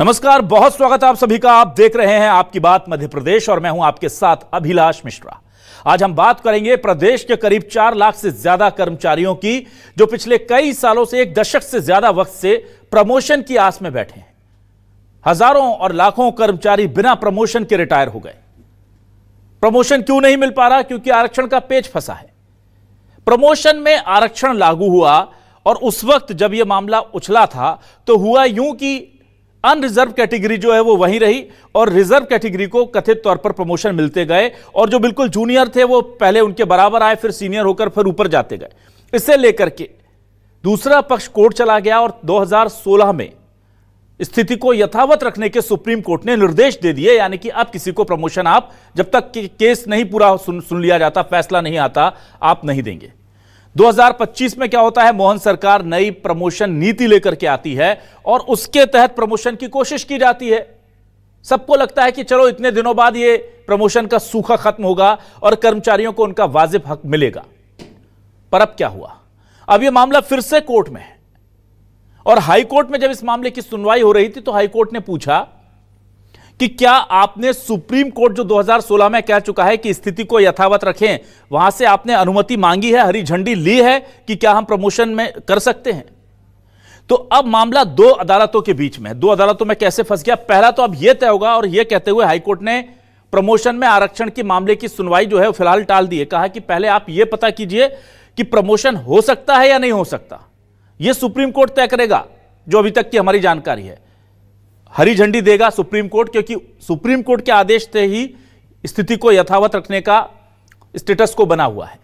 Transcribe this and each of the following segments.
नमस्कार, बहुत स्वागत है आप सभी का। आप देख रहे हैं आपकी बात मध्य प्रदेश और मैं हूं आपके साथ अभिलाष मिश्रा। आज हम बात करेंगे प्रदेश के करीब 4 लाख से ज्यादा कर्मचारियों की, जो पिछले कई सालों से, एक दशक से ज्यादा वक्त से प्रमोशन की आस में बैठे हैं। हजारों और लाखों कर्मचारी बिना प्रमोशन के रिटायर हो गए। प्रमोशन क्यों नहीं मिल पा रहा? क्योंकि आरक्षण का पेच फंसा है। प्रमोशन में आरक्षण लागू हुआ और उस वक्त जब यह मामला उछला था तो हुआ यूं कि अनरिजर्व कैटेगरी जो है वो वहीं रही और रिजर्व कैटेगरी को कथित तौर पर प्रमोशन मिलते गए, और जो बिल्कुल जूनियर थे वो पहले उनके बराबर आए, फिर सीनियर होकर फिर ऊपर जाते गए। इसे लेकर के दूसरा पक्ष कोर्ट चला गया और 2016 में स्थिति को यथावत रखने के सुप्रीम कोर्ट ने निर्देश दे दिए, यानी कि अब किसी को प्रमोशन आप जब तक केस नहीं पूरा सुन लिया जाता, फैसला नहीं आता, आप नहीं देंगे। 2025 में क्या होता है? मोहन सरकार नई प्रमोशन नीति लेकर के आती है और उसके तहत प्रमोशन की कोशिश की जाती है। सबको लगता है कि चलो इतने दिनों बाद ये प्रमोशन का सूखा खत्म होगा और कर्मचारियों को उनका वाजिब हक मिलेगा। पर अब क्या हुआ? अब यह मामला फिर से कोर्ट में है और हाई कोर्ट में जब इस मामले की सुनवाई हो रही थी तो हाई कोर्ट ने पूछा कि क्या आपने, सुप्रीम कोर्ट जो 2016 में कह चुका है कि स्थिति को यथावत रखें, वहां से आपने अनुमति मांगी है, हरी झंडी ली है कि क्या हम प्रमोशन में कर सकते हैं? तो अब मामला दो अदालतों के बीच में, दो अदालतों में कैसे फंस गया? पहला तो अब यह तय होगा, और यह कहते हुए हाईकोर्ट ने प्रमोशन में आरक्षण के मामले की सुनवाई जो है फिलहाल टाल दी है। कहा कि पहले आप यह पता कीजिए कि प्रमोशन हो सकता है या नहीं हो सकता, यह सुप्रीम कोर्ट तय करेगा। जो अभी तक की हमारी जानकारी है, हरी झंडी देगा सुप्रीम कोर्ट, क्योंकि सुप्रीम कोर्ट के आदेश से ही स्थिति को यथावत रखने का स्टेटस को बना हुआ है।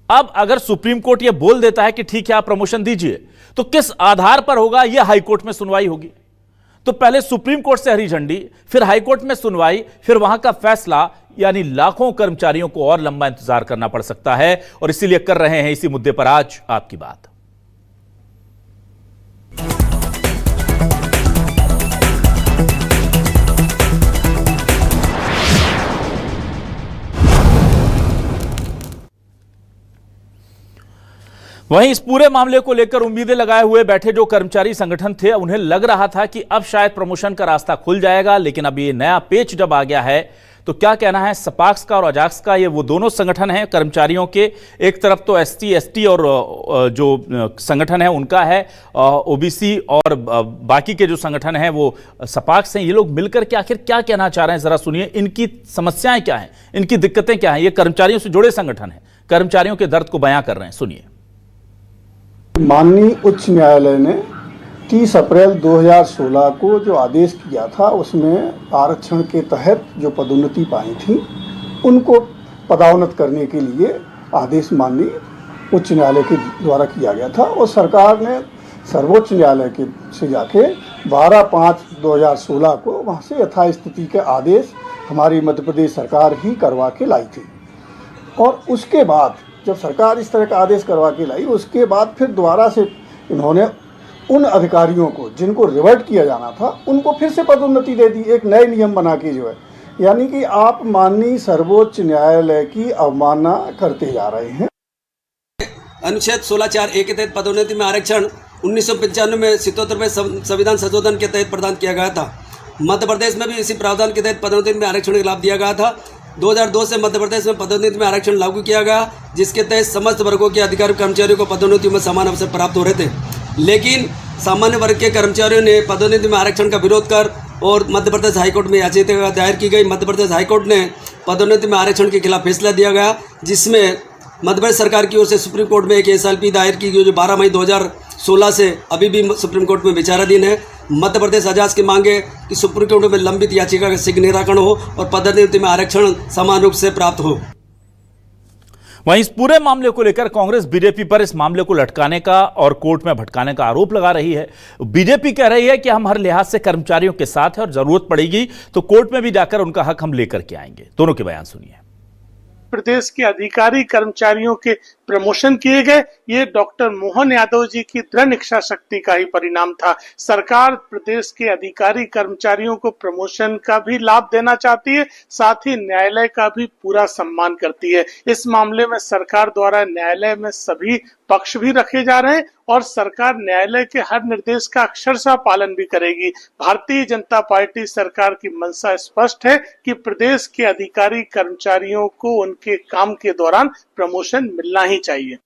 अब अगर सुप्रीम कोर्ट यह बोल देता है कि ठीक है आप प्रमोशन दीजिए, तो किस आधार पर होगा? यह हाई कोर्ट में सुनवाई होगी। तो पहले सुप्रीम कोर्ट से हरी झंडी, फिर हाई कोर्ट में सुनवाई, फिर वहां का फैसला, यानी लाखों कर्मचारियों को और लंबा इंतजार करना पड़ सकता है। और इसीलिए कर रहे हैं इसी मुद्दे पर आज आपकी बात। वहीं इस पूरे मामले को लेकर उम्मीदें लगाए हुए बैठे जो कर्मचारी संगठन थे, उन्हें लग रहा था कि अब शायद प्रमोशन का रास्ता खुल जाएगा। लेकिन अब ये नया पेच जब आ गया है तो क्या कहना है सपाक्स का और अजाक्स का? ये वो दोनों संगठन हैं कर्मचारियों के। एक तरफ तो एसटी, एसटी और जो संगठन है उनका है, ओबीसी, और बाकी के जो संगठन हैं वो सपाक्स हैं। ये लोग मिलकर के आखिर क्या कहना चाह रहे हैं, जरा सुनिए। इनकी समस्याएं क्या हैं, इनकी दिक्कतें क्या हैं? ये कर्मचारियों से जुड़े संगठन हैं, कर्मचारियों के दर्द को बयां कर रहे हैं, सुनिए। माननीय उच्च न्यायालय ने 30 अप्रैल 2016 को जो आदेश किया था, उसमें आरक्षण के तहत जो पदोन्नति पाई थी उनको पदोन्नत करने के लिए आदेश माननीय उच्च न्यायालय के द्वारा किया गया था। और सरकार ने सर्वोच्च न्यायालय के से जाके 12/5/2016 को वहाँ से यथास्थिति के आदेश हमारी मध्य प्रदेश सरकार ही करवा के लाई थी। और उसके बाद जब सरकार इस तरह का आदेश करवा के लाई, उसके बाद फिर दोबारा से इन्होंने उन अधिकारियों को जिनको रिवर्ट किया जाना था उनको फिर से पदोन्नति दे दी, एक नए नियम बना के जो है। यानी कि आप माननीय सर्वोच्च न्यायालय की अवमानना करते जा रहे हैं। अनुच्छेद 16(4)(a) के तहत पदोन्नति में आरक्षण 1995 में 77वें संविधान संशोधन के तहत प्रदान किया गया था। मध्य प्रदेश में भी इसी प्रावधान के तहत पदोन्नति में आरक्षण का लाभ दिया गया था। 2002 से मध्य प्रदेश में पदोन्नति में आरक्षण लागू किया गया, जिसके तहत समस्त वर्गों के अधिकारी कर्मचारियों को पदोन्नति में समान अवसर प्राप्त हो रहे थे। लेकिन सामान्य वर्ग के कर्मचारियों ने पदोन्नति में आरक्षण का विरोध कर और मध्य प्रदेश हाईकोर्ट में याचिका दायर की गई। मध्य प्रदेश हाईकोर्ट ने पदोन्नति में आरक्षण के खिलाफ फैसला दिया गया, जिसमें मध्य प्रदेश सरकार की ओर से सुप्रीम कोर्ट में एक एसएलपी दायर की गई, जो 12 मई 2016 से अभी भी सुप्रीम कोर्ट में विचाराधीन है। मध्य प्रदेश अजाक्स की मांग है कि सुप्रीम कोर्ट में लंबित याचिका का शीघ्र निराकरण हो और पदोन्नति में आरक्षण समान रूप से प्राप्त हो। वहीं इस पूरे मामले को लेकर कांग्रेस बीजेपी पर इस मामले को लटकाने का और कोर्ट में भटकाने का आरोप लगा रही है। बीजेपी कह रही है कि हम हर लिहाज से कर्मचारियों के साथ हैं और जरूरत पड़ेगी तो कोर्ट में भी जाकर उनका हक हम लेकर के आएंगे। दोनों के बयान सुनिए। प्रदेश के अधिकारी कर्मचारियों के प्रमोशन किए गए, ये डॉक्टर मोहन यादव जी की दृढ़ इच्छा शक्ति का ही परिणाम था। सरकार प्रदेश के अधिकारी कर्मचारियों को प्रमोशन का भी लाभ देना चाहती है, साथ ही न्यायालय का भी पूरा सम्मान करती है। इस मामले में सरकार द्वारा न्यायालय में सभी पक्ष भी रखे जा रहे हैं और सरकार न्यायालय के हर निर्देश का अक्षरशः पालन भी करेगी। भारतीय जनता पार्टी सरकार की मंशा स्पष्ट है कि प्रदेश के अधिकारी कर्मचारियों को उनके काम के दौरान प्रमोशन मिलना ही चाहिए।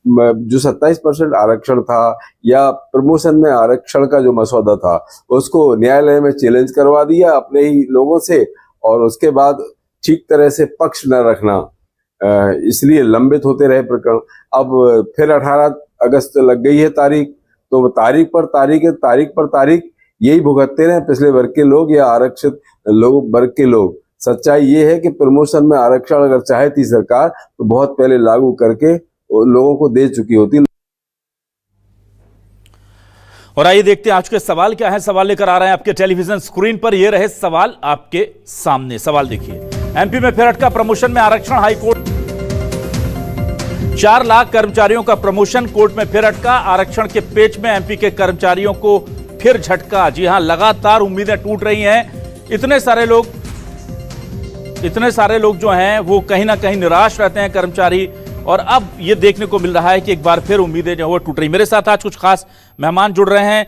जो 27% आरक्षण था या प्रमोशन में आरक्षण का जो मसौदा था उसको न्यायालय में चैलेंज करवा दिया अपने ही लोगों से, और उसके बाद ठीक तरह से पक्ष न रखना, इसलिए लंबित होते रहे प्रकरण। अब फिर 18 अगस्त लग गई है तारीख, तो तारीख पर तारीख यही भुगतते रहे पिछले वर्ग के लोग या आरक्षित वर्ग के लोग। सच्चाई ये है कि प्रमोशन में आरक्षण अगर चाहती सरकार तो बहुत पहले लागू करके लोगों को दे चुकी होती। और आइए देखते हैं आज के सवाल क्या है। सवाल लेकर आ रहे हैं आपके टेलीविजन स्क्रीन पर। ये रहे सवाल आपके सामने। सवाल देखिए, एमपी में फिर अटका प्रमोशन में आरक्षण। हाईकोर्ट 4 लाख कर्मचारियों का प्रमोशन कोर्ट में फिर अटका। आरक्षण के पेच में एमपी के कर्मचारियों को फिर झटका। जी हां, लगातार उम्मीदें टूट रही हैं। इतने सारे लोग जो हैं वो कहीं ना कहीं निराश रहते हैं कर्मचारी, और अब ये देखने को मिल रहा है कि एक बार फिर उम्मीदें जो वो टूट रही। मेरे साथ आज कुछ खास मेहमान जुड़ रहे हैं।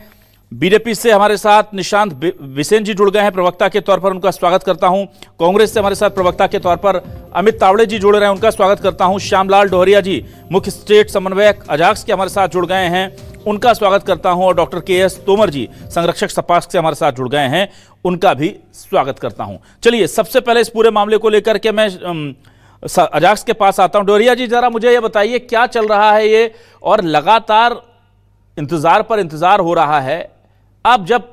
बीजेपी से हमारे साथ निशांत बिसेन जी जुड़ गए हैं प्रवक्ता के तौर पर, उनका स्वागत करता हूं। कांग्रेस से हमारे साथ प्रवक्ता के तौर पर अमित तावड़े जी जुड़ रहे हैं, उनका स्वागत करता हूं। श्यामलाल डोहरिया जी मुख्य स्टेट समन्वयक अजाक्स के हमारे साथ जुड़ गए हैं, उनका स्वागत करता हूं। और डॉक्टर के.एस. तोमर जी संरक्षक सपाक्स से हमारे साथ जुड़ गए हैं, उनका भी स्वागत करता हूं। चलिए, सबसे पहले इस पूरे मामले को लेकर के मैं अजाक्स के पास आता हूं। डोहरिया जी, जरा मुझे ये बताइए क्या चल रहा है ये, और लगातार इंतजार पर इंतजार हो रहा है। अब जब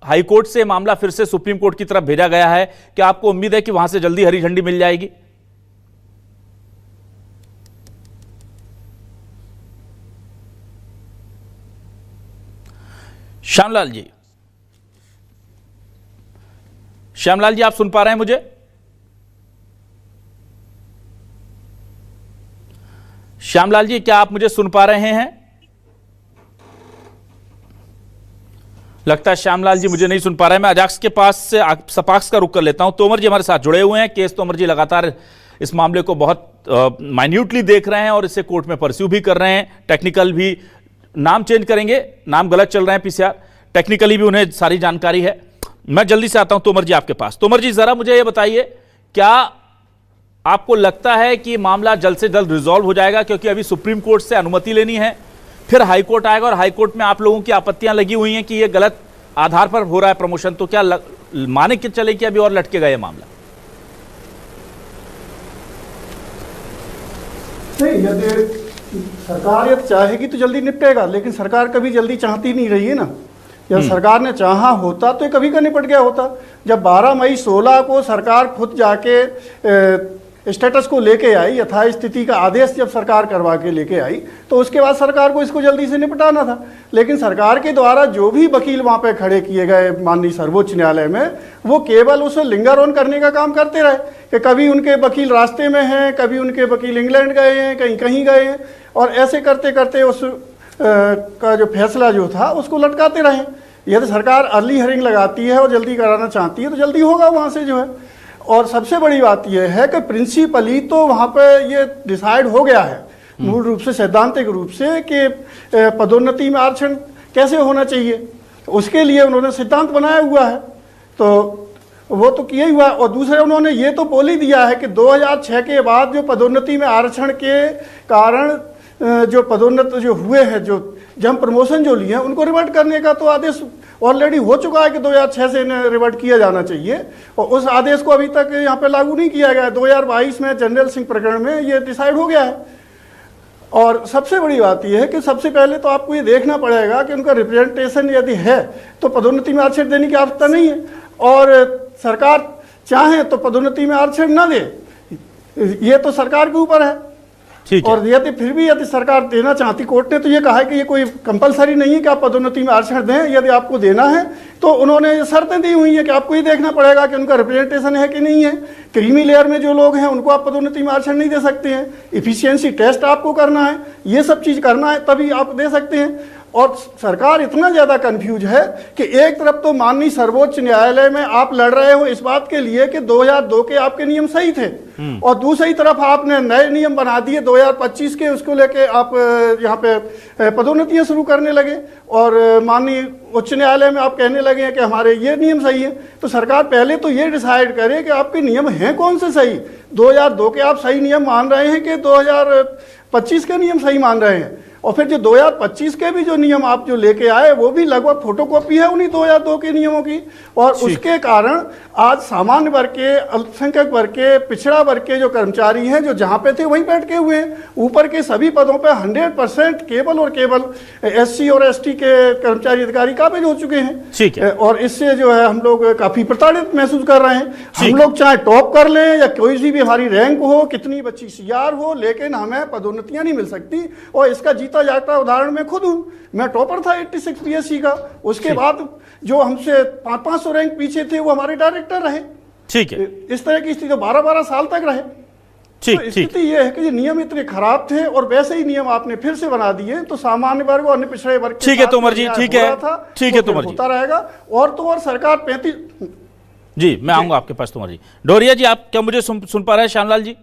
हाईकोर्ट से मामला फिर से सुप्रीम कोर्ट की तरफ भेजा गया है, क्या आपको उम्मीद है कि वहां से जल्दी हरी झंडी मिल जाएगी? श्यामलाल जी आप सुन पा रहे हैं मुझे? श्यामलाल जी, क्या आप मुझे सुन पा रहे हैं? लगता है श्यामलाल जी मुझे नहीं सुन पा रहे हैं। मैं अजाक्स के पास से सपाक्स का रुख कर लेता हूं। तोमर जी हमारे साथ जुड़े हुए हैं। केस तोमर जी लगातार इस मामले को बहुत माइन्यूटली देख रहे हैं और इसे कोर्ट में परस्यू भी कर रहे हैं। टेक्निकल भी, नाम चेंज करेंगे, नाम गलत चल रहे हैं पीसीआर, टेक्निकली भी उन्हें सारी जानकारी है। मैं जल्दी से आता हूं तोमर जी आपके पास। तोमर जी, जरा मुझे यह बताइए, क्या आपको लगता है कि मामला जल्द से जल्द रिजॉल्व हो जाएगा? क्योंकि अभी सुप्रीम कोर्ट से अनुमति लेनी है, फिर हाईकोर्ट आएगा, और हाईकोर्ट में आप लोगों की आपत्तियां लगी हुई हैं कि यह गलत आधार पर हो रहा है प्रमोशन, तो क्या माने कि चले कि अभी और लटकेगा यह मामला? नहीं, यदि सरकार यदि चाहेगी तो जल्दी निपटेगा, लेकिन सरकार कभी जल्दी चाहती नहीं रही है ना। जब सरकार ने चाहा होता तो ये कभी का निपट गया होता। जब 12 मई 16 को सरकार खुद जाके स्टेटस को लेके आई, यथास्थिति का आदेश जब सरकार करवा के लेके आई, तो उसके बाद सरकार को इसको जल्दी से निपटाना था। लेकिन सरकार के द्वारा जो भी वकील वहाँ पे खड़े किए गए माननीय सर्वोच्च न्यायालय में, वो केवल उसे लिंगर ऑन करने का काम करते रहे कि कभी उनके वकील रास्ते में हैं, कभी उनके वकील इंग्लैंड गए हैं, कहीं कहीं गए हैं, और ऐसे करते करते उस का जो फैसला जो था उसको लटकाते रहे। यदि सरकार अर्ली हियरिंग लगाती है और जल्दी कराना चाहती है तो जल्दी होगा वहाँ से जो है। और सबसे बड़ी बात यह है कि प्रिंसिपली तो वहाँ पे ये डिसाइड हो गया है मूल रूप से, सैद्धांतिक रूप से, कि पदोन्नति में आरक्षण कैसे होना चाहिए, उसके लिए उन्होंने सिद्धांत बनाया हुआ है, तो वो तो किया ही हुआ। और दूसरे उन्होंने ये तो बोल ही दिया है कि 2006 के बाद जो पदोन्नति में आरक्षण के कारण जो पदोन्नत जो हुए हैं, जो जब प्रमोशन जो लिए हैं, उनको रिवर्ट करने का तो आदेश ऑलरेडी हो चुका है कि 2006 से इन्हें रिवर्ट किया जाना चाहिए, और उस आदेश को अभी तक यहाँ पे लागू नहीं किया गया है। 2022 में जनरल सिंह प्रकरण में ये डिसाइड हो गया है। और सबसे बड़ी बात यह है कि सबसे पहले तो आपको ये देखना पड़ेगा कि उनका रिप्रेजेंटेशन यदि है तो पदोन्नति में आरक्षण देने की आवश्यकता नहीं है, और सरकार चाहे तो पदोन्नति में आरक्षण न दे, ये तो सरकार के ऊपर है। और यदि फिर भी यदि सरकार देना चाहती, कोर्ट ने तो ये कहा है कि ये कोई कंपलसरी नहीं है कि आप पदोन्नति में आरक्षण दें, यदि आपको देना है तो उन्होंने शर्तें दी हुई हैं कि आपको ये देखना पड़ेगा कि उनका रिप्रेजेंटेशन है कि नहीं है। क्रीमी लेयर में जो लोग हैं उनको आप पदोन्नति में आरक्षण नहीं दे सकते हैं। इफिशियंसी टेस्ट आपको करना है, ये सब चीज़ करना है, तभी आप दे सकते हैं। और सरकार इतना ज़्यादा कंफ्यूज है कि एक तरफ तो माननीय सर्वोच्च न्यायालय में आप लड़ रहे हो इस बात के लिए कि 2002 के आपके नियम सही थे, और दूसरी तरफ आपने नए नियम बना दिए 2025 के, उसको लेके आप यहाँ पे पदोन्नतियाँ शुरू करने लगे, और माननीय उच्च न्यायालय में आप कहने लगे हैं कि हमारे ये नियम सही है। तो सरकार पहले तो ये डिसाइड करे कि आपके नियम हैं कौन से सही। 2002 के आप सही नियम मान रहे हैं कि 2025 के नियम सही मान रहे हैं, और फिर जो 2025 के भी जो नियम आप जो लेके आए वो भी लगभग फोटोकॉपी है उन्हीं 2002 के नियमों की। और उसके कारण आज सामान्य वर्ग के, अल्पसंख्यक वर्ग के, पिछड़ा वर्ग के जो कर्मचारी हैं जो जहाँ पे थे वहीं बैठ के हुए हैं। ऊपर के सभी पदों पे 100% केवल और केवल SC और ST के कर्मचारी अधिकारी काबिज हो चुके हैं। ठीक है। और इससे जो है हम लोग काफी प्रताड़ित महसूस कर रहे हैं। हम लोग चाहे टॉप कर लें या कोई सी भी हमारी रैंक हो, कितनी बच्ची CR हो, लेकिन हमें पदोन्नतियां नहीं मिल सकती। और इसका जीता जागता उदाहरण मैं खुद हूँ। मैं टॉपर था 86 PSC का, उसके बाद जो हमसे 500 रैंक पीछे थे वो हमारे डायरेक्टर रहे। ठीक है। इस तरह की स्थिति तो 12-12 साल तक रहे। ठीक तो ठीक स्थिति ये है कि नियम इतने खराब थे और वैसे ही नियम आपने फिर से बना दिए, तो सामान्य वर्ग और अन्य पिछड़े वर्ग के ठीक है साथ तोमर जी, अन्याय ठीक हो है, रहा था, ठीक है वो फिर तोमर जी। होता रहेगा। और तो और सरकार 35 जी, मैं आऊंगा आपके पास तोमर जी। डोरिया जी, आप क्या मुझे सुन पा रहे हैं? श्यामलाल जी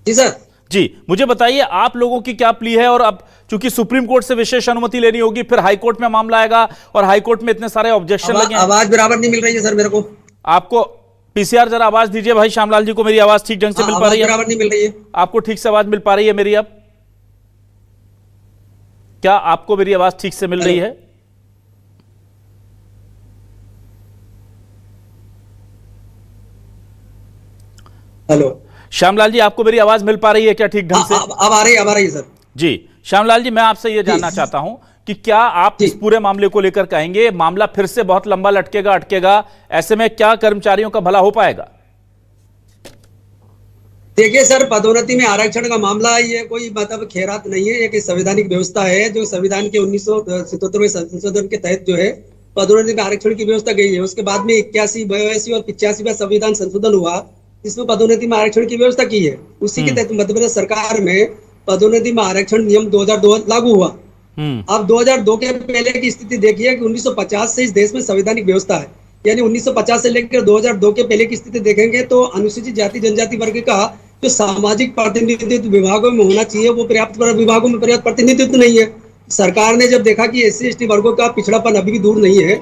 जी सर। जी, मुझे बताइए आप लोगों की क्या प्ली है? और अब चूंकि सुप्रीम कोर्ट से विशेष अनुमति लेनी होगी, फिर हाई कोर्ट में मामला आएगा, और हाई कोर्ट में इतने सारे ऑब्जेक्शन लगे हैं। आवाज बराबर नहीं मिल रही है सर मेरे को। आपको PCR जरा आवाज दीजिए भाई श्यामलाल जी को। मेरी आवाज ठीक ढंग से मिल पा रही है? बराबर नहीं मिल रही है। आपको ठीक से आवाज मिल पा रही है मेरी? अब क्या आपको मेरी आवाज ठीक से मिल रही है? हेलो श्यामलाल जी, आपको मेरी आवाज मिल पा रही है क्या ठीक ढंग से? अब आ रही है सर। जी श्यामलाल जी, मैं आपसे यह जानना चाहता हूं कि क्या आप इस पूरे मामले को लेकर कहेंगे मामला फिर से बहुत लंबा लटकेगा, अटकेगा? ऐसे में क्या कर्मचारियों का भला हो पाएगा? देखिए सर, पदोन्नति में आरक्षण का मामला ये कोई मतलब खैरात नहीं है। एक संवैधानिक व्यवस्था है जो संविधान के 1977 संशोधन के तहत जो है पदोन्नति में आरक्षण की व्यवस्था गई है। उसके बाद में 81, 82 और 85 में संविधान संशोधन हुआ, इसमें पदोन्नति में आरक्षण की व्यवस्था की है। उसी के तहत मध्य प्रदेश सरकार में पदोन्नति में आरक्षण नियम 2002 लागू हुआ। अब 2002 के पहले की स्थिति देखिए कि 1950 से इस देश में संवैधानिक व्यवस्था है, यानी 1950 से लेकर 2002 के पहले की स्थिति देखेंगे तो अनुसूचित जाति जनजाति वर्ग का जो सामाजिक प्रतिनिधित्व विभागों में होना चाहिए वो पर्याप्त विभागों में पर्याप्त प्रतिनिधित्व नहीं है। सरकार ने जब देखा कि SC ST वर्गों का पिछड़ापन अभी भी दूर नहीं है,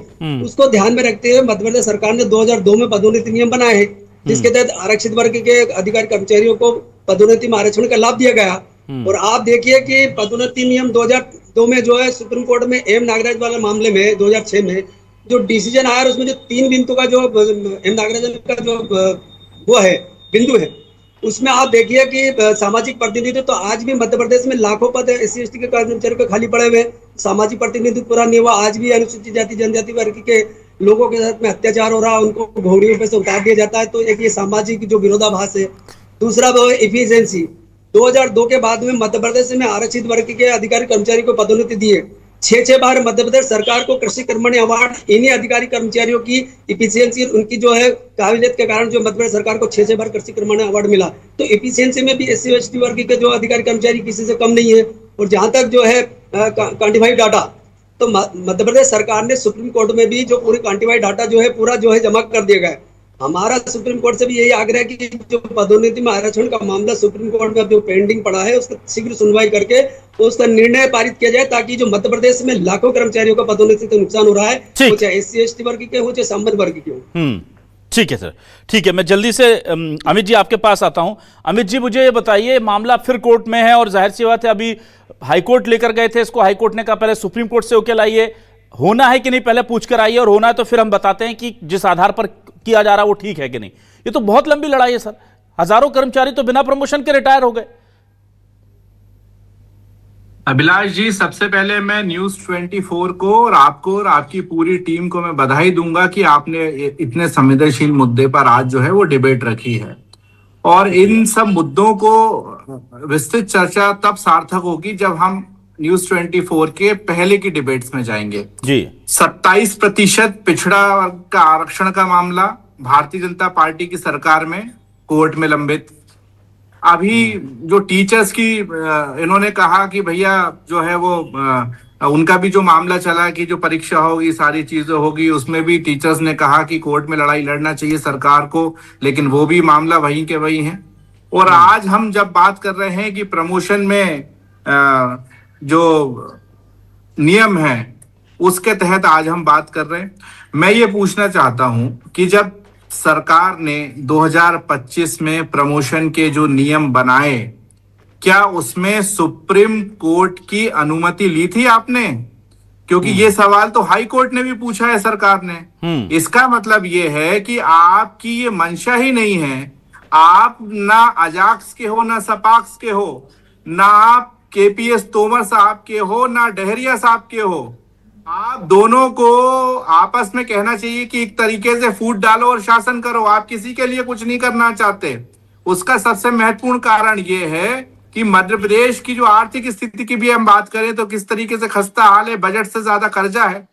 उसको ध्यान में रखते हुए मध्य प्रदेश सरकार ने 2002 में पदोन्नति नियम बनाए हैं, जिसके तहत आरक्षित वर्ग के अधिकारी कर्मचारियों को पदोन्नति में आरक्षण का लाभ दिया गया। और आप देखिए कि पदोन्नति नियम 2002 में जो है सुप्रीम कोर्ट में M नागराज वाले मामले में 2006 में जो डिसीजन आया, उसमें जो 3 बिंदु का जो M नागराजन का जो वो है बिंदु है, उसमें आप देखिए कि सामाजिक प्रतिनिधित्व तो आज भी मध्य प्रदेश में लाखों पद SC ST के कर्मचारियों के खाली पड़े हुए, सामाजिक प्रतिनिधित्व पूरा नहीं हुआ। आज भी अनुसूचित जाति जनजाति वर्ग के लोगों के साथ में अत्याचार हो रहा है, उनको घोड़ियों पे से उतार दिया जाता है। तो एक ये सामाजिक जो विरोधाभास है। दूसरा वो है इफिशियंसी। 2002 के बाद में मध्य प्रदेश में आरक्षित वर्ग के अधिकारी कर्मचारी को पदोन्नति दी है। 6 बार मध्य प्रदेश सरकार को कृषि कर्मण्य अवार्ड इन्हीं अधिकारी कर्मचारियों की इफिशियंसी, उनकी जो है काबिलियत के कारण जो मध्य प्रदेश सरकार को 6 बार कृषि कर्मण्य अवार्ड मिला। तो इफिशियंसी में भी SC ST वर्ग के जो अधिकारी कर्मचारी किसी से कम नहीं है। और जहां तक जो है क्वांटिफाइड डाटा, तो मध्य प्रदेश सरकार ने सुप्रीम कोर्ट में भी जो पूरी क्वांटिफाइड डाटा जो है पूरा जो है जमा कर दिया गया। हमारा सुप्रीम कोर्ट से भी यही आग्रह है कि जो पदोन्नति में आरक्षण का मामला सुप्रीम कोर्ट में जो पेंडिंग पड़ा है उसका शीघ्र सुनवाई करके उसका निर्णय पारित किया जाए, ताकि जो मध्य प्रदेश में लाखों कर्मचारियों का पदोन्नति से नुकसान हो रहा है, वो चाहे SC ST वर्ग के हो चाहे सामान्य वर्ग के हो। ठीक है सर, ठीक है। मैं जल्दी से अमित जी आपके पास आता हूं। अमित जी, मुझे बताइए, मामला फिर कोर्ट में है और जाहिर सी बात है अभी हाईकोर्ट लेकर गए थे इसको, हाईकोर्ट ने कहा पहले सुप्रीम कोर्ट से होके लाइए, होना है कि नहीं पहले पूछ कर आइए, और होना है तो फिर हम बताते हैं कि जिस आधार पर किया जा रहा है वो ठीक है कि नहीं। ये तो बहुत लंबी लड़ाई है सर। हजारों कर्मचारी तो बिना प्रमोशन के रिटायर हो गए। अभिलाष जी, सबसे पहले मैं न्यूज 24 को और आपको और आपकी पूरी टीम को मैं बधाई दूंगा कि आपने इतने संवेदनशील मुद्दे पर आज जो है वो डिबेट रखी है। और इन सब मुद्दों को विस्तृत चर्चा तब सार्थक होगी जब हम न्यूज 24 के पहले की डिबेट्स में जाएंगे। जी 27% पिछड़ा वर्ग का आरक्षण का मामला भारतीय जनता पार्टी की सरकार में कोर्ट में लंबित। अभी जो टीचर्स की इन्होंने कहा कि भैया जो है वो उनका भी जो मामला चला कि जो परीक्षा होगी सारी चीजें होगी, उसमें भी टीचर्स ने कहा कि कोर्ट में लड़ाई लड़ना चाहिए सरकार को, लेकिन वो भी मामला वहीं के वहीं है। और आज हम जब बात कर रहे हैं कि प्रमोशन में जो नियम है उसके तहत आज हम बात कर रहे हैं, मैं ये पूछना चाहता हूं कि जब सरकार ने 2025 में प्रमोशन के जो नियम बनाए, क्या उसमें सुप्रीम कोर्ट की अनुमति ली थी आपने? क्योंकि ये सवाल तो हाई कोर्ट ने भी पूछा है सरकार ने। इसका मतलब ये है कि आपकी ये मंशा ही नहीं है, आप ना अजाक्स के हो ना सपाक्स के हो, ना आप केपीएस तोमर साहब के हो ना डहरिया साहब के हो। आप दोनों को आपस में कहना चाहिए कि एक तरीके से फूट डालो और शासन करो। आप किसी के लिए कुछ नहीं करना चाहते। उसका सबसे महत्वपूर्ण कारण ये है कि मध्य प्रदेश की जो आर्थिक स्थिति की भी हम बात करें तो किस तरीके से खस्ता हाल है, बजट से ज्यादा कर्जा है।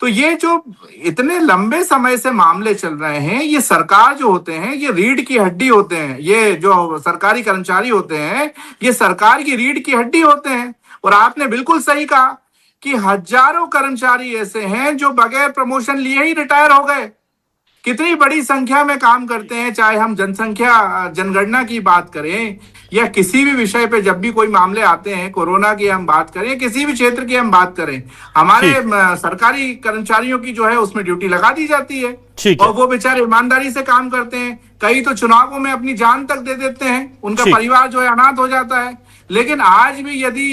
तो ये जो इतने लंबे समय से मामले चल रहे हैं, ये सरकार जो होते हैं ये रीढ़ की हड्डी होते हैं। ये जो सरकारी कर्मचारी होते हैं ये सरकार की रीढ़ की हड्डी होते हैं। और आपने बिल्कुल सही कहा कि हजारों कर्मचारी ऐसे हैं जो बगैर प्रमोशन लिए ही रिटायर हो गए। कितनी बड़ी संख्या में काम करते हैं, चाहे हम जनगणना की बात करें या किसी भी विषय पे जब भी कोई मामले आते हैं, कोरोना की हम बात करें, किसी भी क्षेत्र की हम बात करें, हमारे सरकारी कर्मचारियों की जो है उसमें ड्यूटी लगा दी जाती है और वो बेचारे ईमानदारी से काम करते हैं। कई तो चुनावों में अपनी जान तक दे देते हैं, उनका परिवार जो है अनाथ हो जाता है। लेकिन आज भी यदि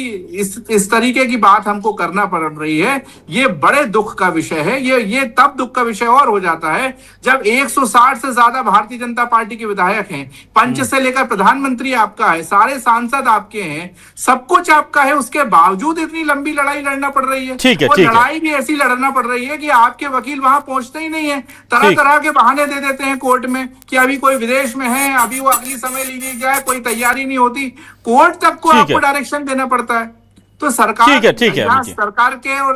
इस तरीके की बात हमको करना पड़ रही है, ये बड़े दुख का विषय है। ये तब दुख का विषय और हो जाता है जब 160 से ज्यादा भारतीय जनता पार्टी के विधायक हैं, पंच से लेकर प्रधानमंत्री आपका है, सारे सांसद आपके हैं, सब कुछ आपका है, उसके बावजूद इतनी लंबी लड़ाई लड़ना पड़ रही है। और लड़ाई भी ऐसी लड़ना पड़ रही है कि आपके वकील वहां पहुंचते ही नहीं है, तरह तरह के बहाने दे देते हैं कोर्ट में कि अभी कोई विदेश में है, अभी वो अगली समय ली जाए, कोई तैयारी नहीं होती। कोर्ट तक को आपको डायरेक्शन देना पड़ता है। तो सरकार सरकार के और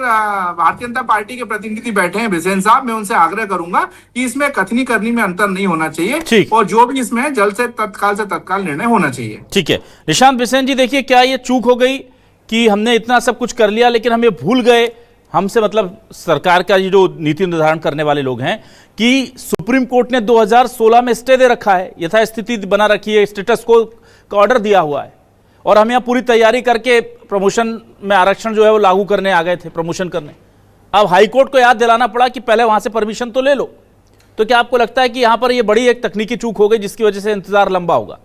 भारतीय जनता पार्टी के प्रतिनिधि बैठे हैं बिसेन साहब, मैं उनसे आग्रह करूंगा कि इसमें कथनी करनी में अंतर नहीं होना चाहिए और जो भी इसमें जल्द से तत्काल निर्णय होना चाहिए। ठीक है निशांत बिसेन जी, देखिए क्या ये चूक हो गई कि हमने इतना सब कुछ कर लिया लेकिन हम ये भूल गए, हमसे मतलब सरकार का ये जो नीति निर्धारण करने वाले लोग हैं, कि सुप्रीम कोर्ट ने 2016 में स्टे दे रखा है, यथास्थिति बना रखी है, स्टेटस को का ऑर्डर दिया हुआ है और हम यहाँ पूरी तैयारी करके प्रमोशन में आरक्षण जो है वो लागू करने आ गए थे, प्रमोशन करने। अब हाईकोर्ट को याद दिलाना पड़ा कि पहले वहां से परमिशन तो ले लो। तो क्या आपको लगता है कि यहां पर ये बड़ी एक तकनीकी चूक हो गई जिसकी वजह से इंतजार लंबा होगा?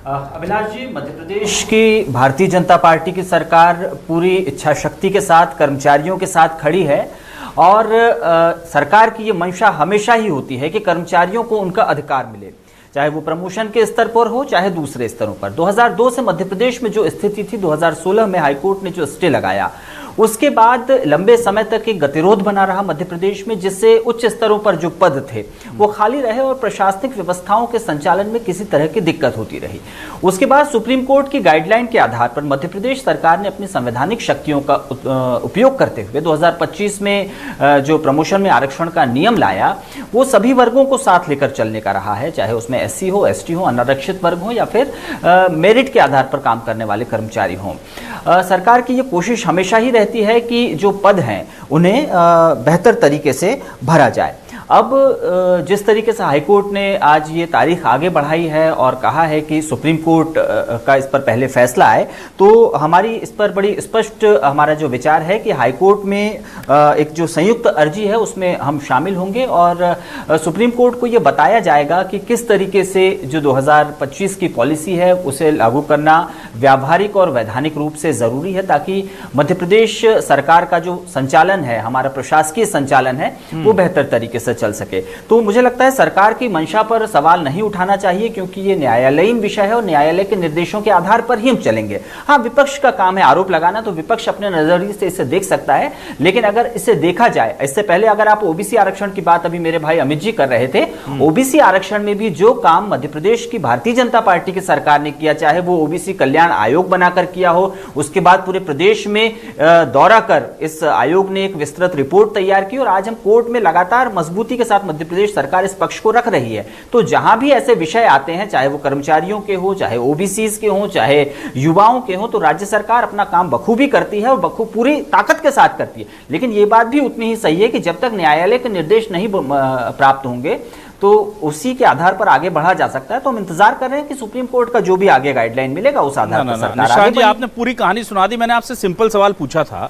अभिलाष जी, मध्य प्रदेश की भारतीय जनता पार्टी की सरकार पूरी इच्छा शक्ति के साथ कर्मचारियों के साथ खड़ी है और सरकार की ये मंशा हमेशा ही होती है कि कर्मचारियों को उनका अधिकार मिले, चाहे वो प्रमोशन के स्तर पर हो चाहे दूसरे स्तरों पर। 2002 से मध्य प्रदेश में जो स्थिति थी, 2016 में हाईकोर्ट ने जो स्टे लगाया, उसके बाद लंबे समय तक एक गतिरोध बना रहा मध्य प्रदेश में, जिससे उच्च स्तरों पर जो पद थे वो खाली रहे और प्रशासनिक व्यवस्थाओं के संचालन में किसी तरह की दिक्कत होती रही। उसके बाद सुप्रीम कोर्ट की गाइडलाइन के आधार पर मध्य प्रदेश सरकार ने अपनी संवैधानिक शक्तियों का उपयोग करते हुए 2025 में जो प्रमोशन में आरक्षण का नियम लाया, वो सभी वर्गों को साथ लेकर चलने का रहा है, चाहे उसमें SC हो, ST हो, अनारक्षित वर्ग हो या फिर मेरिट के आधार पर काम करने वाले कर्मचारी हों। सरकार की ये कोशिश हमेशा ही रहती है कि जो पद हैं उन्हें बेहतर तरीके से भरा जाए। अब जिस तरीके से हाईकोर्ट ने आज ये तारीख आगे बढ़ाई है और कहा है कि सुप्रीम कोर्ट का इस पर पहले फैसला आए, तो हमारी इस पर बड़ी स्पष्ट हमारा जो विचार है कि हाईकोर्ट में एक जो संयुक्त अर्जी है उसमें हम शामिल होंगे और सुप्रीम कोर्ट को ये बताया जाएगा कि किस तरीके से जो 2025 की पॉलिसी है उसे लागू करना व्यावहारिक और वैधानिक रूप से ज़रूरी है, ताकि मध्य प्रदेश सरकार का जो संचालन है, हमारा प्रशासकीय संचालन है, वो बेहतर तरीके से चल सके। तो मुझे लगता है सरकार की मंशा पर सवाल नहीं उठाना चाहिए, क्योंकि ये न्यायालयीन विषय है और न्यायालय के निर्देशों के आधार पर ही हम चलेंगे। हाँ, विपक्ष का काम है आरोप लगाना, तो विपक्ष अपने नजरिए से इसे देख सकता है, लेकिन अगर इसे देखा जाए, इससे पहले अगर आप ओबीसी आरक्षण की बात अभी मेरे भाई अमित जी कर रहे थे, ओबीसी आरक्षण में भी जो काम मध्य प्रदेश की भारतीय जनता पार्टी की सरकार ने किया, चाहे वो ओबीसी कल्याण आयोग बनाकर किया हो, उसके बाद पूरे प्रदेश में दौरा कर इस आयोग ने एक विस्तृत रिपोर्ट तैयार की, और आज हम कोर्ट में लगातार मजबूती के साथ मध्य प्रदेश सरकार इस पक्ष को रख रही है। तो जहां भी ऐसे विषय आते हैं, चाहे वो कर्मचारियों के हो, चाहे ओबीसीज के हो, चाहे युवाओं के हो, तो राज्य सरकार अपना काम बखूबी करती है और पूरी ताकत के साथ करती है। लेकिन ये बात भी उतनी ही सही है कि जब तक न्यायालय के निर्देश नहीं प्राप्त होंगे तो उसी के आधार पर आगे बढ़ा जा सकता है। तो हम इंतजार कर रहे हैं कि सुप्रीम कोर्ट का जो भी आगे गाइडलाइन मिलेगा उस आधार पर सरकार निशांत आगे जी, बढ़ेगी। आपने पूरी कहानी सुना दी। मैंने आपसे सिंपल सवाल पूछा था,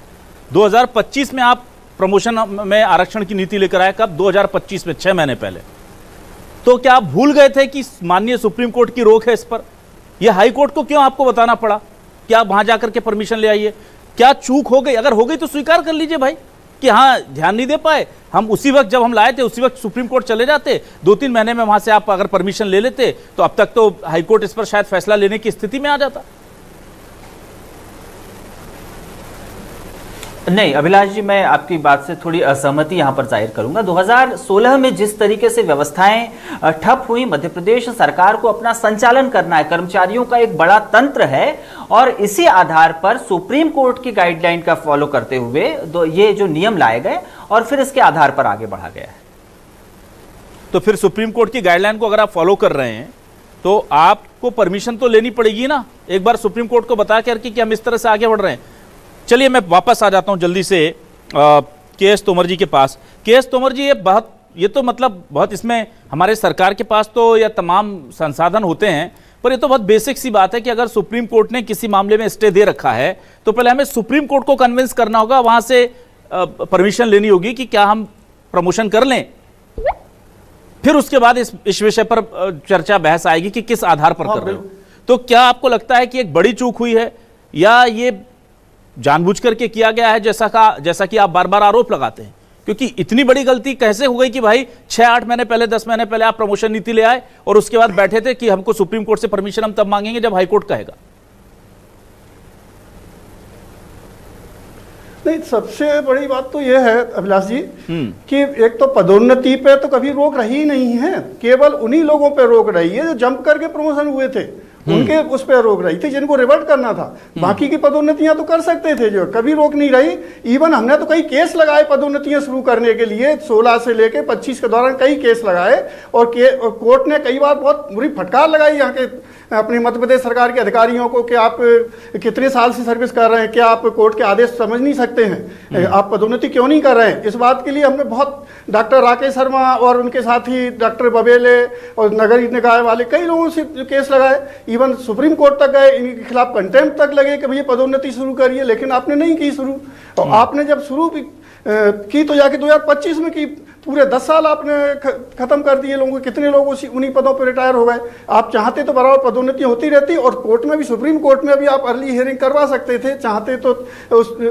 2025 में आप प्रमोशन में आरक्षण की नीति लेकर आए, कब? 2025 में, 6 महीने पहले। तो क्या आप भूल गए थे कि माननीय सुप्रीम कोर्ट की रोक है इस पर? यह हाई कोर्ट को क्यों आपको बताना पड़ा कि आप वहां जाकर के परमिशन ले आइए? क्या चूक हो गई? अगर हो गई तो स्वीकार कर लीजिए भाई कि हाँ, ध्यान नहीं दे पाए हम। उसी वक्त जब हम लाए थे उसी वक्त सुप्रीम कोर्ट चले जाते, 2-3 महीने में वहां से आप अगर परमिशन ले लेते तो अब तक तो हाई कोर्ट इस पर शायद फैसला लेने की स्थिति में आ जाता। नहीं अभिलाष जी, मैं आपकी बात से थोड़ी असहमति यहां पर जाहिर करूंगा। 2016 में जिस तरीके से व्यवस्थाएं ठप हुई, मध्य प्रदेश सरकार को अपना संचालन करना है, कर्मचारियों का एक बड़ा तंत्र है, और इसी आधार पर सुप्रीम कोर्ट की गाइडलाइन का फॉलो करते हुए ये जो नियम लाए गए और फिर इसके आधार पर आगे बढ़ा गया है। तो फिर सुप्रीम कोर्ट की गाइडलाइन को अगर आप फॉलो कर रहे हैं तो आपको परमिशन तो लेनी पड़ेगी ना, एक बार सुप्रीम कोर्ट को बता कर कि हम इस तरह से आगे बढ़ रहे हैं। चलिए मैं वापस आ जाता हूं जल्दी से के.एस. तोमर जी के पास। के.एस. तोमर जी, ये तो मतलब बहुत इसमें हमारे सरकार के पास तो यह तमाम संसाधन होते हैं, पर ये तो बहुत बेसिक सी बात है कि अगर सुप्रीम कोर्ट ने किसी मामले में स्टे दे रखा है तो पहले हमें सुप्रीम कोर्ट को कन्विंस करना होगा, वहां से परमिशन लेनी होगी कि क्या हम प्रमोशन कर लें, फिर उसके बाद इस विषय पर चर्चा बहस आएगी कि किस आधार पर कर रहे हो। तो क्या आपको लगता है कि एक बड़ी चूक हुई है या ये जानबूझ करके किया गया है, जैसा कि आप बार बार आरोप लगाते हैं? क्योंकि इतनी बड़ी गलती कैसे हो गई कि भाई 6-8 महीने पहले, 10 महीने पहले आप प्रमोशन नीति ले आए और उसके बाद बैठे थे कि हमको सुप्रीम कोर्ट से परमिशन हम तब मांगेंगे जब हाई कोर्ट कहेगा। नहीं, सबसे बड़ी बात तो यह है अभिलाष जी कि एक तो पदोन्नति पे तो कभी रोक रही नहीं है, केवल उन्हीं लोगों पे रोक रही है जो जंप करके प्रमोशन हुए थे, उनके उस पर रोक रही थी जिनको रिवर्ट करना था। बाकी की पदोन्नतियां तो कर सकते थे, जो कभी रोक नहीं रही। इवन हमने तो कई केस लगाए पदोन्नतियां शुरू करने के लिए, 16 से लेके 25 के दौरान कई केस लगाए, और कोर्ट ने कई बार बहुत बुरी फटकार लगाई यहाँ के अपनी मध्य प्रदेश सरकार के अधिकारियों को कि आप कितने साल से सर्विस कर रहे हैं, क्या आप कोर्ट के आदेश समझ नहीं सकते हैं, आप पदोन्नति क्यों नहीं कर रहे हैं। इस बात के लिए हमने बहुत डॉक्टर राकेश शर्मा और उनके साथी डॉक्टर बबेले और नगर निकाय वाले कई लोगों से केस लगाए, इवन सुप्रीम कोर्ट तक गए, इनके खिलाफ कंटेम्प्ट तक लगे कि भैया पदोन्नति शुरू करिए, लेकिन आपने नहीं की शुरू। और आपने जब शुरू की तो जाके 2025 में की, पूरे 10 साल आपने खत्म कर दिए लोगों को, कितने लोग उन्हीं पदों पर रिटायर हो गए। आप चाहते तो बराबर पदोन्नति होती रहती, और कोर्ट में भी, सुप्रीम कोर्ट में भी आप अर्ली हियरिंग करवा सकते थे, चाहते तो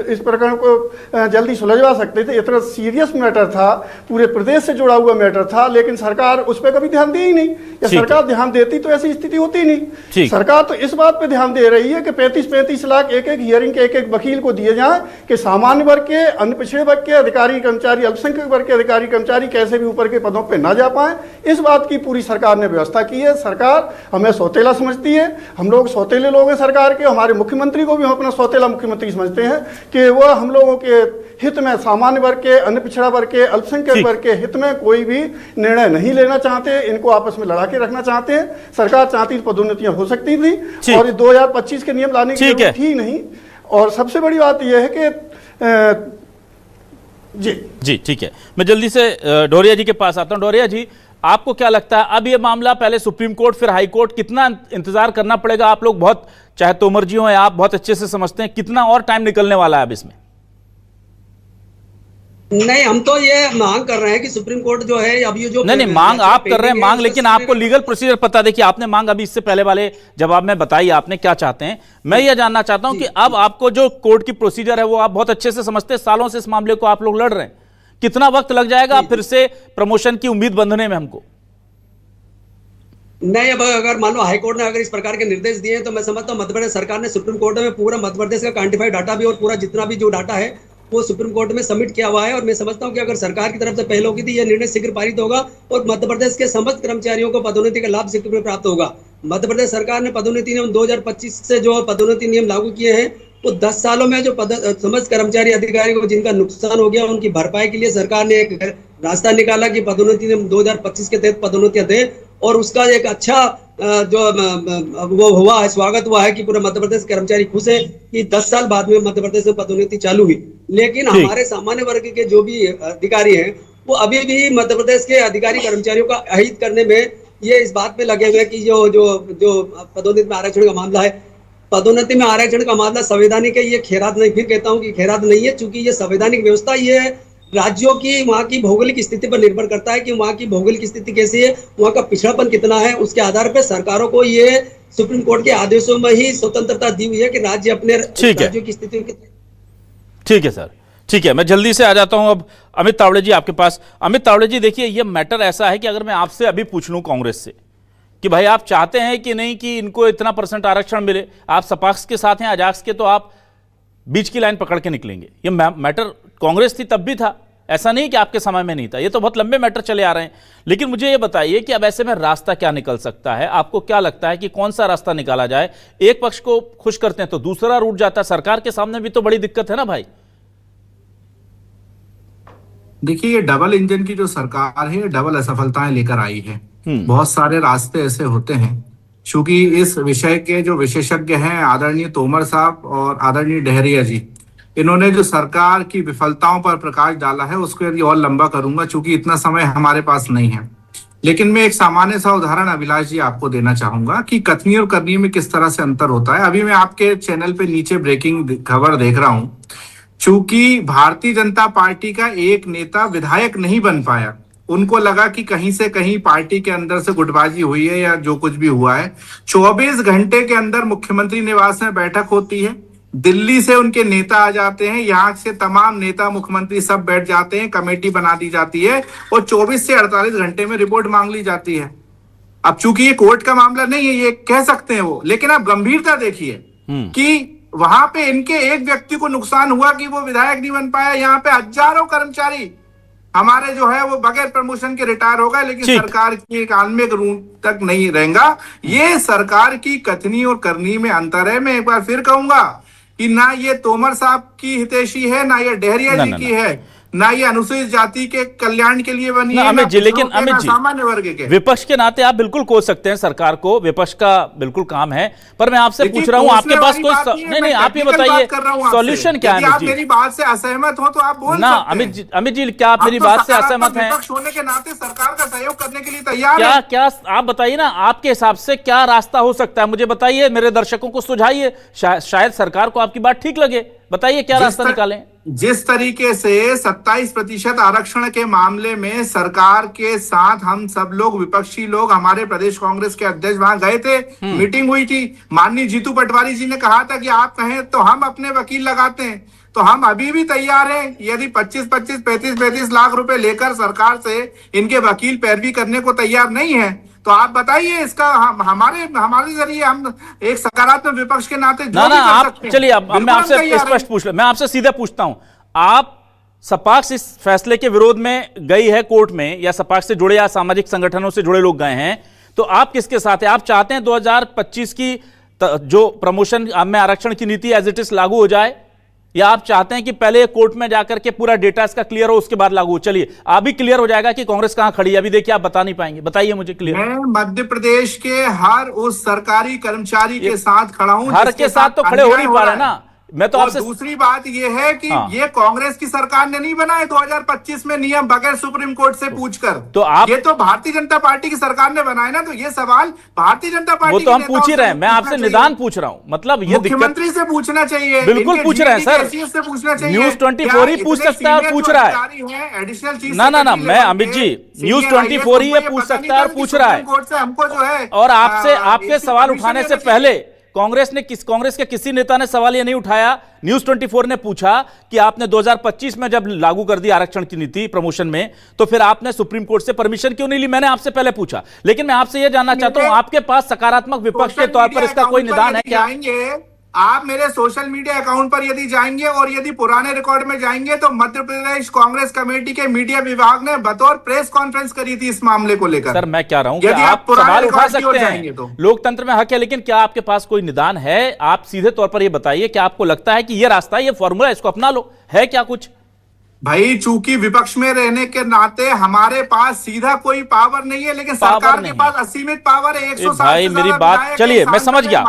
इस प्रकरण को जल्दी सुलझवा सकते थे। इतना सीरियस मैटर था, पूरे प्रदेश से जुड़ा हुआ मैटर था, लेकिन सरकार उस पर कभी ध्यान दी ही नहीं। या सरकार ध्यान देती तो ऐसी स्थिति होती नहीं। सरकार तो इस बात पे ध्यान दे रही है कि 35-35 लाख एक हियरिंग के एक वकील को दिए जाए कि सामान्य वर्ग के, अन्य पिछड़े वर्ग के अधिकारी कर्मचारी, अल्पसंख्यक वर्ग के अधिकारी कर्मचारी कैसे भी ऊपर के पदों पे ना जा पाए। इस बात की पूरी सरकार ने व्यवस्था की है। सरकार हमें सौतेला समझती है, हम लोग सौतेले लोग हैं सरकार के। हमारे मुख्यमंत्री को भी हम अपना सौतेला मुख्यमंत्री समझते हैं कि वह हम लोगों के हित में, सामान्य वर्ग के, अन्य पिछड़ा वर्ग के, अल्पसंख्यक वर्ग के हित में कोई भी निर्णय नहीं लेना चाहते, इनको आपस में लड़ा के रखना चाहते हैं। सरकार चाहती पदोन्नतियां हो सकती थी और 2025 के नियम लाने की जरूरत थी नहीं। और सबसे बड़ी बात यह है कि जी ठीक है, मैं जल्दी से डोरिया जी के पास आता हूं। डोरिया जी, आपको क्या लगता है अब ये मामला पहले सुप्रीम कोर्ट फिर हाई कोर्ट, कितना इंतजार करना पड़ेगा? आप लोग बहुत, चाहे तोमर जी हो या आप, बहुत अच्छे से समझते हैं, कितना और टाइम निकलने वाला है अब इसमें? नहीं, हम तो ये मांग कर रहे हैं कि सुप्रीम कोर्ट जो है अब ये जो नहीं मांग आप कर रहे हैं मांग, लेकिन आपको लीगल प्रोसीजर पता, देखिए आपने मांग अभी इससे पहले वाले जवाब में बताई आपने क्या चाहते हैं। मैं ये जानना चाहता हूं कि अब आपको जो कोर्ट की प्रोसीजर है वो आप बहुत अच्छे से समझते हैं, सालों से इस मामले को आप लोग लड़ रहे हैं, कितना वक्त लग जाएगा फिर से प्रमोशन की उम्मीद बंधने में हमको? नहीं, अब अगर मान लो हाईकोर्ट ने अगर इस प्रकार के निर्देश दिए हैं तो मैं समझता हूँ मध्य प्रदेश सरकार ने सुप्रीम कोर्ट में पूरा मध्य प्रदेश का क्वांटिफाइड डाटा भी और पूरा जितना भी जो डाटा है वो सुप्रीम कोर्ट में सबमिट किया हुआ है। और मैं समझता हूँ कि अगर सरकार की तरफ से पहले होगी थी यह निर्णय शीघ्र पारित होगा और मध्य प्रदेश के समस्त कर्मचारियों को पदोन्नति का लाभ शीघ्र प्राप्त होगा। मध्य प्रदेश सरकार ने पदोन्नति नियम 2025 से जो पदोन्नति नियम लागू किए हैं वो 10 सालों में जो समस्त कर्मचारी अधिकारी को जिनका नुकसान हो गया उनकी भरपाई के लिए सरकार ने एक रास्ता निकाला कि पदोन्नति नियम 2025 के तहत पदोन्नतियां दे। और उसका एक अच्छा जो वो हुआ है, स्वागत हुआ है कि पूरा मध्य प्रदेश कर्मचारी खुश है कि 10 साल बाद में मध्य प्रदेश में पदोन्नति चालू हुई। लेकिन हमारे सामान्य वर्ग के जो भी अधिकारी हैं वो अभी भी मध्य प्रदेश के अधिकारी कर्मचारियों का अहित करने में ये इस बात में लगे हुए हैं कि जो पदोन्नति में आरक्षण का मामला है, पदोन्नति में आरक्षण का मामला संवैधानिक है। ये खैरात नहीं, फिर कहता हूँ कि खैरात नहीं है, चूंकि ये संवैधानिक व्यवस्था ये है राज्यों की वहाँ की भौगोलिक स्थिति पर निर्भर करता है कि वहाँ की भौगोलिक स्थिति कैसी है, वहाँ का पिछड़ापन कितना है। उसके आधार पर सरकारों को ये सुप्रीम कोर्ट के आदेशों में ही स्वतंत्रता दी हुई है कि राज्य अपने राज्यों की स्थिति। ठीक है सर, ठीक है, मैं जल्दी से आ जाता हूं अब अमित तावड़े जी आपके पास। अमित तावड़े जी, देखिए ये मैटर ऐसा है कि अगर मैं आपसे अभी पूछ लूं कांग्रेस से कि भाई आप चाहते हैं कि नहीं कि इनको इतना % आरक्षण मिले, आप सपाक्स के साथ हैं, अजाक्स के, तो आप बीच की लाइन पकड़ के निकलेंगे। ये मैटर कांग्रेस थी तब भी था, ऐसा नहीं कि आपके समय में नहीं था, ये तो बहुत लंबे मैटर चले आ रहे हैं। लेकिन मुझे ये बताइए कि अब ऐसे में रास्ता क्या निकल सकता है? आपको क्या लगता है कि कौन सा रास्ता निकाला जाए? एक पक्ष को खुश करते हैं तो दूसरा रूठ जाता है, सरकार के सामने भी तो बड़ी दिक्कत है ना भाई। देखिए, ये डबल इंजन की जो सरकार है डबल असफलताएं लेकर आई है। बहुत सारे रास्ते ऐसे होते हैं। चूंकि इस विषय के जो विशेषज्ञ हैं आदरणीय तोमर साहब और आदरणीय डहरिया जी, इन्होंने जो सरकार की विफलताओं पर प्रकाश डाला है उसको यदि और लंबा करूंगा चूंकि इतना समय हमारे पास नहीं है। लेकिन मैं एक सामान्य सा उदाहरण अभिलाष जी आपको देना चाहूंगा कि कथनी और करनी में किस तरह से अंतर होता है। अभी मैं आपके चैनल पे नीचे ब्रेकिंग खबर देख रहा हूं। चूंकि भारतीय जनता पार्टी का एक नेता विधायक नहीं बन पाया, उनको लगा कि कहीं से कहीं पार्टी के अंदर से गुटबाजी हुई है या जो कुछ भी हुआ है। 24 घंटे के अंदर मुख्यमंत्री निवास में बैठक होती है, दिल्ली से उनके नेता आ जाते हैं, यहाँ से तमाम नेता मुख्यमंत्री सब बैठ जाते हैं, कमेटी बना दी जाती है और 24 से 48 घंटे में रिपोर्ट मांग ली जाती है। अब चूंकि ये कोर्ट का मामला नहीं है, ये कह सकते हैं वो, लेकिन आप गंभीरता देखिए कि वहां पे इनके एक व्यक्ति को नुकसान हुआ कि वो विधायक नहीं बन पाया, यहाँ पे हजारों कर्मचारी हमारे जो है वो बगैर प्रमोशन के रिटायर हो गए, लेकिन सरकार की कान में एक रूम तक नहीं रहेगा। ये सरकार की कथनी और करनी में अंतर है। मैं एक बार फिर कहूंगा कि ना ये तोमर साहब की हितैषी है, ना ये डहरिया जी की है, ना ये अनुसूचित जाति के कल्याण के लिए बनी है। अमित जी, लेकिन अमित जी, सामान्य वर्ग के विपक्ष के नाते आप बिल्कुल कोस सकते हैं सरकार को, विपक्ष का बिल्कुल काम है, पर मैं आपसे पूछ रहा हूं आपके पास कोई नहीं, आप ये बताइए सॉल्यूशन क्या है? आप मेरी बात से असहमत हो तो आप बोल ना। अमित जी, क्या आप मेरी बात से असहमत हैं? विपक्ष होने के नाते सरकार का सहयोग करने के लिए तैयार है। क्या आप बताइए ना, आपके हिसाब से क्या रास्ता हो सकता है? मुझे बताइए, मेरे दर्शकों को सुझाइए, शायद सरकार को आपकी बात ठीक लगे। बताइए क्या रास्ता निकालें। जिस तरीके से 27% आरक्षण के मामले में सरकार के साथ हम सब लोग विपक्षी लोग, हमारे प्रदेश कांग्रेस के अध्यक्ष वहां गए थे, मीटिंग हुई थी, माननीय जीतू पटवारी जी ने कहा था कि आप कहें तो हम अपने वकील लगाते हैं। तो हम अभी भी तैयार हैं, यदि 25-25, 35-35 लाख रुपए लेकर सरकार से इनके वकील पैरवी करने को तैयार नहीं है तो आप बताइए इसका हमारे जरिए हम एक सकारात्मक विपक्ष के नाते जो भी कर सकते हैं। चलिए, अब मैं आपसे स्पष्ट पूछ मैं आपसे सीधे पूछता हूं, आप सपाक्स इस फैसले के विरोध में गई है कोर्ट में, या सपाक्स से जुड़े या सामाजिक संगठनों से जुड़े लोग गए हैं, तो आप किसके साथ हैं? आप चाहते हैं 2025 की जो प्रमोशन में आरक्षण की नीति एज इट इज लागू हो जाए, या आप चाहते हैं कि पहले कोर्ट में जाकर के पूरा डेटा इसका क्लियर हो उसके बाद लागू हो? चलिए, आप भी क्लियर हो जाएगा कि कांग्रेस कहां खड़ी है। अभी देखिए, आप बता नहीं पाएंगे, बताइए मुझे क्लियर। मैं मध्य प्रदेश के हर उस सरकारी कर्मचारी के साथ खड़ा हूं, हर के साथ तो खड़े हो नहीं पा रहे ना। मैं तो आपसे दूसरी बात यह है कि ये कांग्रेस की सरकार ने नहीं बनाए 2025 में नियम बगैर सुप्रीम कोर्ट से पूछकर, तो आप ये तो भारतीय जनता पार्टी की सरकार ने बनाए ना। तो ये सवाल भारतीय जनता पार्टी वो तो हम पूछ ही रहे हैं, मैं आपसे निदान पूछ रहा हूं, मतलब ये मुख्यमंत्री से पूछना चाहिए, बिल्कुल पूछ रहे हैं सर, से पूछना चाहिए। न्यूज 24 ही पूछ सकता है और पूछ रहा है। एडिशनल चीफ ना, मैं अमित जी, न्यूज 24 ही ये पूछ सकता है और पूछ रहा है। हमको जो है और आपसे आपके सवाल उठाने से पहले कांग्रेस के किसी नेता ने सवाल ये नहीं उठाया। न्यूज 24 ने पूछा कि आपने 2025 में जब लागू कर दी आरक्षण की नीति प्रमोशन में, तो फिर आपने सुप्रीम कोर्ट से परमिशन क्यों नहीं ली? मैंने आपसे पहले पूछा, लेकिन मैं आपसे यह जानना चाहता हूं, आपके पास सकारात्मक विपक्ष के तौर पर इसका कोई निदान है क्या? आप मेरे सोशल मीडिया अकाउंट पर यदि जाएंगे और यदि पुराने रिकॉर्ड में जाएंगे तो मध्य प्रदेश कांग्रेस कमेटी के मीडिया विभाग ने बतौर प्रेस कॉन्फ्रेंस करी थी इस मामले को लेकर। सर मैं कह रहा हूं कि आप सवाल उठा सकते हैं, तो लोकतंत्र में हक है, लेकिन क्या आपके पास कोई निदान है? आप सीधे तौर पर यह बताइए कि आपको लगता है कि यह रास्ता, यह फॉर्मूला, इसको अपना लो, है क्या कुछ? भाई चूंकि विपक्ष में रहने के नाते हमारे पास सीधा कोई पावर नहीं है, लेकिन सरकार के पास असीमित पावर है। 160 भाई मेरी बात चलिए, मैं समझ गया,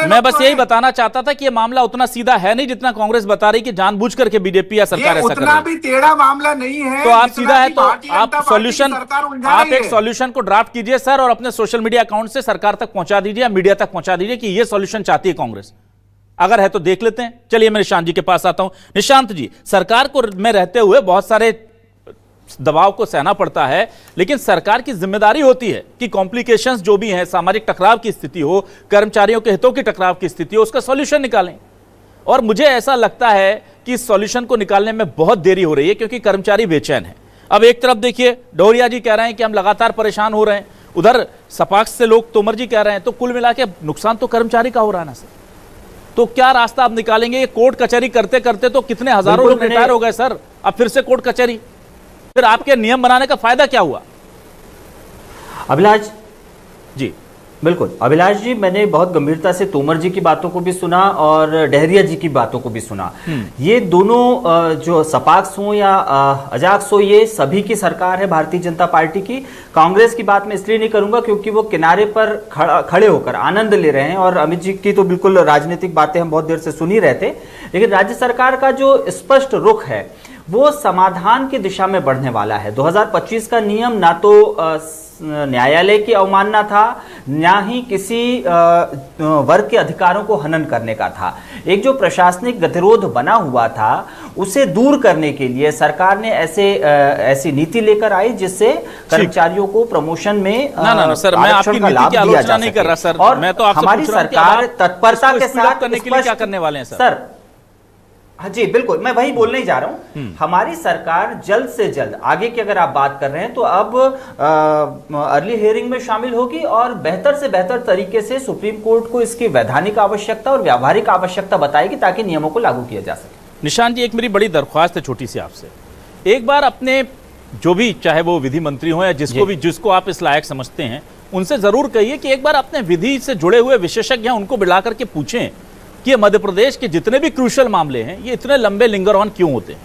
मैं बस यही बताना चाहता था कि ये मामला उतना सीधा है नहीं जितना कांग्रेस बता रही कि जानबूझ करके बीजेपी या सरकार ऐसा कर रही है। उतना भी टेढ़ा मामला नहीं है तो आप सीधा है, तो आप एक सॉल्यूशन को ड्राफ्ट कीजिए सर, और अपने सोशल मीडिया अकाउंट से सरकार तक पहुंचा दीजिए, मीडिया तक पहुंचा दीजिए कि ये सॉल्यूशन चाहती है कांग्रेस। अगर है तो देख लेते हैं। चलिए मैं निशांत जी के पास आता हूं। निशांत जी, सरकार को में रहते हुए बहुत सारे दबाव को सहना पड़ता है, लेकिन सरकार की जिम्मेदारी होती है कि कॉम्प्लिकेशंस जो भी हैं, सामाजिक टकराव की स्थिति हो, कर्मचारियों के हितों की टकराव की स्थिति हो, उसका सॉल्यूशन निकालें। और मुझे ऐसा लगता है कि इस सॉल्यूशन को निकालने में बहुत देरी हो रही है, क्योंकि कर्मचारी बेचैन है। अब एक तरफ देखिए डोरिया जी कह रहे हैं कि हम लगातार परेशान हो रहे हैं, उधर सपाक्स से लोग तोमर जी कह रहे हैं, तो कुल मिला के नुकसान तो कर्मचारी का हो रहा है ना सर। तो क्या रास्ता आप निकालेंगे? ये कोर्ट कचहरी करते करते तो कितने हजारों लोग रिटायर हो गए सर, अब फिर से कोर्ट कचहरी, फिर आपके नियम बनाने का फायदा क्या हुआ? अभिलाष जी बिल्कुल, अभिलाष जी, मैंने बहुत गंभीरता से तोमर जी की बातों को भी सुना और डहरिया जी की बातों को भी सुना। ये दोनों जो सपाक्स हो या अजाक्स हो, ये सभी की सरकार है भारतीय जनता पार्टी की। कांग्रेस की बात मैं इसलिए नहीं करूंगा क्योंकि वो किनारे पर खड़े होकर आनंद ले रहे हैं, और अमित जी की तो बिल्कुल राजनीतिक बातें हम बहुत देर से सुन ही रहे थे, लेकिन राज्य सरकार का जो स्पष्ट रुख है वो समाधान की दिशा में बढ़ने वाला है। 2025 का नियम ना तो न्यायालय की अवमानना था, ना ही किसी वर्ग के अधिकारों को हनन करने का था। एक जो प्रशासनिक गतिरोध बना हुआ था उसे दूर करने के लिए सरकार ने ऐसी नीति लेकर आई जिससे कर्मचारियों को प्रमोशन में ना सर, मैं आपकी नीति की आलोचना नहीं कर रहा सर, और मैं तो आपसे हमारी सरकार तत्परता के साथ करने के लिए क्या करने वाले हैं सर? हाँ जी बिल्कुल, मैं वही बोलने ही जा रहा हूं। हमारी सरकार जल्द से जल्द, आगे की अगर आप बात कर रहे हैं तो अब अर्ली हियरिंग में शामिल होगी और बेहतर से बेहतर तरीके से सुप्रीम कोर्ट को इसकी वैधानिक आवश्यकता और व्यावहारिक आवश्यकता बताएगी ताकि नियमों को लागू किया जा सके। निशांत जी, एक मेरी बड़ी दरख्वास्त है छोटी सी आपसे, एक बार अपने जो भी, चाहे वो विधि मंत्री हो या जिसको आप इस लायक समझते हैं, उनसे जरूर कहिए कि एक बार अपने विधि से जुड़े हुए विशेषज्ञ हैं उनको बुला करके पूछें कि मध्य प्रदेश के जितने भी क्रूशल मामले हैं ये इतने लंबे लिंगर ऑन क्यों होते हैं,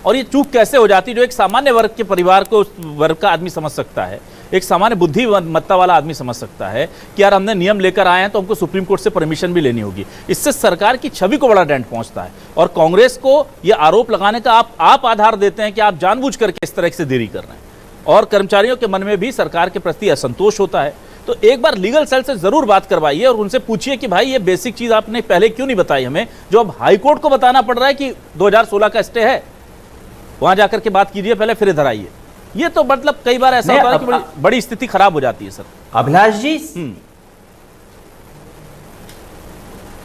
और ये चूक कैसे हो जाती है जो एक सामान्य वर्ग के परिवार को, वर्ग का आदमी समझ सकता है, एक सामान्य बुद्धिमत्ता वाला आदमी समझ सकता है कि यार हमने नियम लेकर आए हैं तो हमको सुप्रीम कोर्ट से परमिशन भी लेनी होगी। इससे सरकार की छवि को बड़ा डेंट पहुंचता है, और कांग्रेस को यह आरोप लगाने का आप आधार देते हैं कि आप जानबूझ करके इस तरह से देरी कर रहे हैं, और कर्मचारियों के मन में भी सरकार के प्रति असंतोष होता है। तो एक बार लीगल सेल से जरूर बात करवाइए और उनसे पूछिए कि भाई ये बेसिक चीज आपने पहले क्यों नहीं बताई हमें, जो अब हाईकोर्ट को बताना पड़ रहा है कि 2016 का स्टे है, वहां जाकर के बात कीजिए पहले, फिर इधर आइए। ये तो मतलब कई बार ऐसा होता है कि बड़ी स्थिति खराब हो जाती है सर।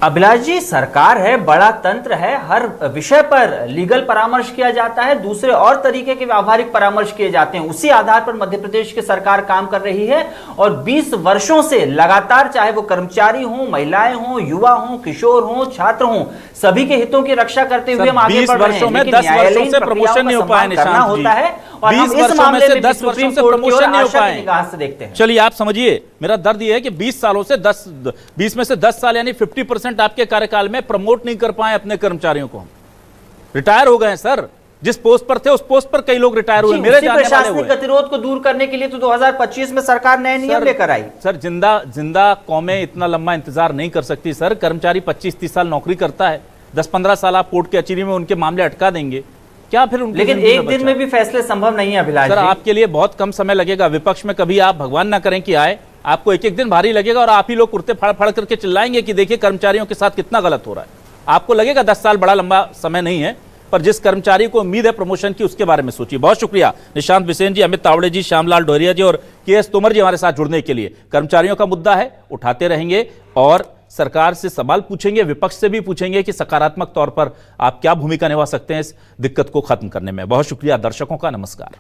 अभिलाष जी, सरकार है, बड़ा तंत्र है, हर विषय पर लीगल परामर्श किया जाता है, दूसरे और तरीके के व्यावहारिक परामर्श किए जाते हैं, उसी आधार पर मध्य प्रदेश की सरकार काम कर रही है। और 20 वर्षों से लगातार, चाहे वो कर्मचारी हों, महिलाएं हों, युवा हों, किशोर हों, छात्र हों, सभी के हितों की रक्षा करते हुए हम आगे बढ़ रहे हैं। 10 वर्षों से प्रमोशन नहीं हो पाया निशांत जी, 20 वर्षों में से 10 वर्षों से प्रमोशन नहीं हो पाए। देखते हैं, चलिए आप समझिए, मेरा दर्द यह है कि 20 सालों से 20 में से 10 साल यानी 50% आपके कार्यकाल में प्रमोट नहीं कर पाए अपने कर्मचारियों को। हम रिटायर हो गए सर, जिस पोस्ट पर थे उस पोस्ट पर कई लोग रिटायर हुए, मेरे जानने वाले हुए। गतिरोध को दूर करने के लिए तो 2025 में सरकार नए नियम लेकर आई। सर जिंदा कौमें इतना लंबा इंतजार नहीं कर सकती सर। कर्मचारी 25-30 साल नौकरी करता है, 10-15 साल आप कोर्ट की कचहरी में उनके मामले अटका देंगे क्या फिर? लेकिन एक दिन में भी फैसले संभव नहीं है अभिलाष सर, आपके लिए बहुत कम समय लगेगा। विपक्ष में कभी आप भगवान ना करें कि आए, आपको एक दिन भारी लगेगा और आप ही लोग कुर्ते फाड़ फाड़ करके चिल्लाएंगे कि देखिए कर्मचारियों के साथ कितना गलत हो रहा है। आपको लगेगा 10 साल बड़ा लंबा समय नहीं है, पर जिस कर्मचारी को उम्मीद है प्रमोशन की उसके बारे में सोचिए। बहुत शुक्रिया निशांत बिसेन जी, अमित तावड़े जी, श्यामलाल डोरिया जी और के एस तोमर जी हमारे साथ जुड़ने के लिए। कर्मचारियों का मुद्दा है, उठाते रहेंगे और सरकार से सवाल पूछेंगे, विपक्ष से भी पूछेंगे कि सकारात्मक तौर पर आप क्या भूमिका निभा सकते हैं इस दिक्कत को खत्म करने में। बहुत शुक्रिया दर्शकों का, नमस्कार।